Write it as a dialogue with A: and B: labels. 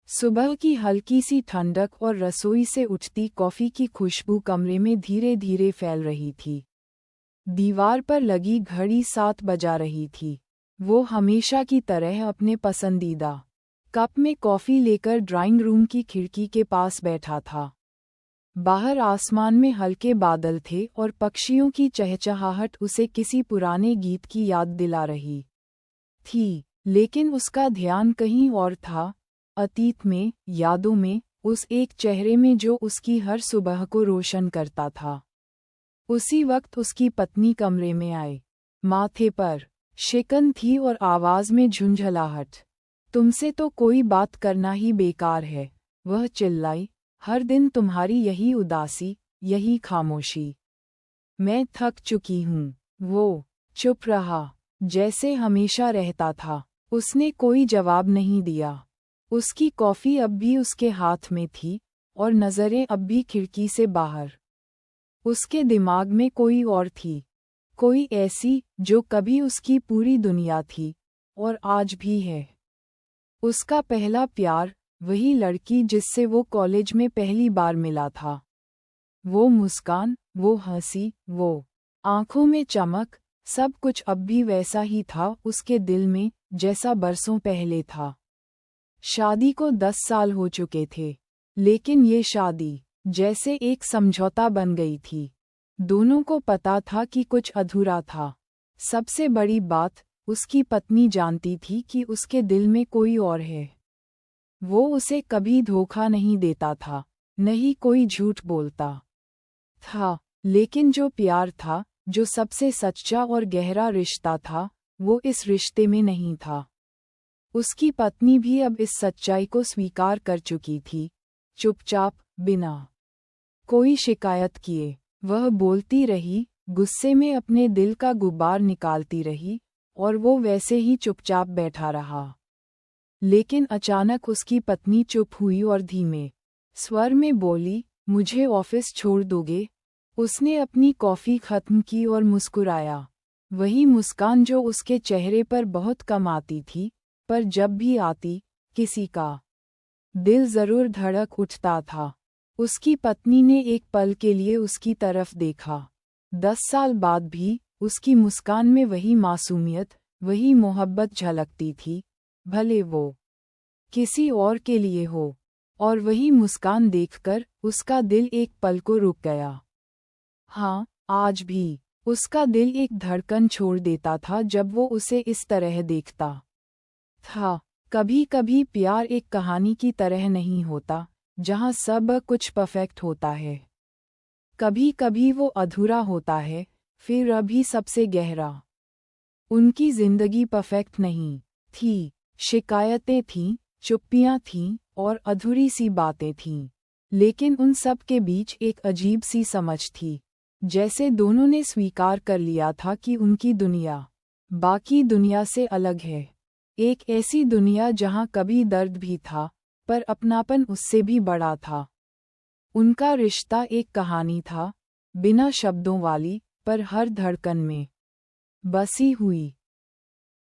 A: सुबह की हल्की सी ठंडक और रसोई से उठती कॉफ़ी की खुशबू कमरे में धीरे धीरे फैल रही थी। दीवार पर लगी घड़ी 7 बजा रही थी। वो हमेशा की तरह अपने पसंदीदा कप में कॉफ़ी लेकर ड्राइंग रूम की खिड़की के पास बैठा था। बाहर आसमान में हल्के बादल थे और पक्षियों की चहचहाहट उसे किसी पुराने गीत की याद दिला रही थी, लेकिन उसका ध्यान कहीं और था, अतीत में, यादों में, उस एक चेहरे में जो उसकी हर सुबह को रोशन करता था। उसी वक्त उसकी पत्नी कमरे में आए। माथे पर शिकन थी और आवाज में झुंझलाहट। तुमसे तो कोई बात करना ही बेकार है, वह चिल्लाई। हर दिन तुम्हारी यही उदासी, यही खामोशी। मैं थक चुकी हूँ। वो चुप रहा, जैसे हमेशा रहता था। उसने कोई जवाब नहीं दिया। उसकी कॉफ़ी अब भी उसके हाथ में थी और नज़रें अब भी खिड़की से बाहर। उसके दिमाग में कोई और थी, कोई ऐसी जो कभी उसकी पूरी दुनिया थी और आज भी है। उसका पहला प्यार, वही लड़की जिससे वो कॉलेज में पहली बार मिला था। वो मुस्कान, वो हंसी, वो आंखों में चमक, सब कुछ अब भी वैसा ही था उसके दिल में जैसा बरसों पहले था। शादी को 10 साल हो चुके थे, लेकिन ये शादी जैसे एक समझौता बन गई थी। दोनों को पता था कि कुछ अधूरा था। सबसे बड़ी बात, उसकी पत्नी जानती थी कि उसके दिल में कोई और है। वो उसे कभी धोखा नहीं देता था, नहीं कोई झूठ बोलता था, लेकिन जो प्यार था, जो सबसे सच्चा और गहरा रिश्ता था, वो इस रिश्ते में नहीं था। उसकी पत्नी भी अब इस सच्चाई को स्वीकार कर चुकी थी। चुपचाप, बिना कोई शिकायत किए, वह बोलती रही, गुस्से में अपने दिल का गुब्बार निकालती रही, और वो वैसे ही चुपचाप बैठा रहा। लेकिन अचानक उसकी पत्नी चुप हुई और धीमे स्वर में बोली, मुझे ऑफिस छोड़ दोगे? उसने अपनी कॉफ़ी खत्म की और मुस्कुराया। वही मुस्कान जो उसके चेहरे पर बहुत कम आती थी, पर जब भी आती, किसी का दिल ज़रूर धड़क उठता था। उसकी पत्नी ने एक पल के लिए उसकी तरफ देखा। 10 साल बाद भी, उसकी मुस्कान में वही मासूमियत, वही मोहब्बत झलकती थी, भले वो किसी और के लिए हो। और वही मुस्कान देखकर, उसका दिल एक पल को रुक गया। हाँ, आज भी, उसका दिल एक धड़कन छोड़ देता था जब वो उसे इस तरह देखता था। कभी कभी प्यार एक कहानी की तरह नहीं होता, जहाँ सब कुछ परफेक्ट होता है। कभी कभी वो अधूरा होता है, फिर अभी सबसे गहरा। उनकी जिंदगी परफेक्ट नहीं थी, शिकायतें थीं, चुप्पियाँ थीं, और अधूरी सी बातें थीं। लेकिन उन सब के बीच एक अजीब सी समझ थी, जैसे दोनों ने स्वीकार कर लिया था कि उनकी दुनिया बाकी दुनिया से अलग है। एक ऐसी दुनिया जहाँ कभी दर्द भी था, पर अपनापन उससे भी बड़ा था। उनका रिश्ता एक कहानी था, बिना शब्दों वाली, पर हर धड़कन में बसी हुई।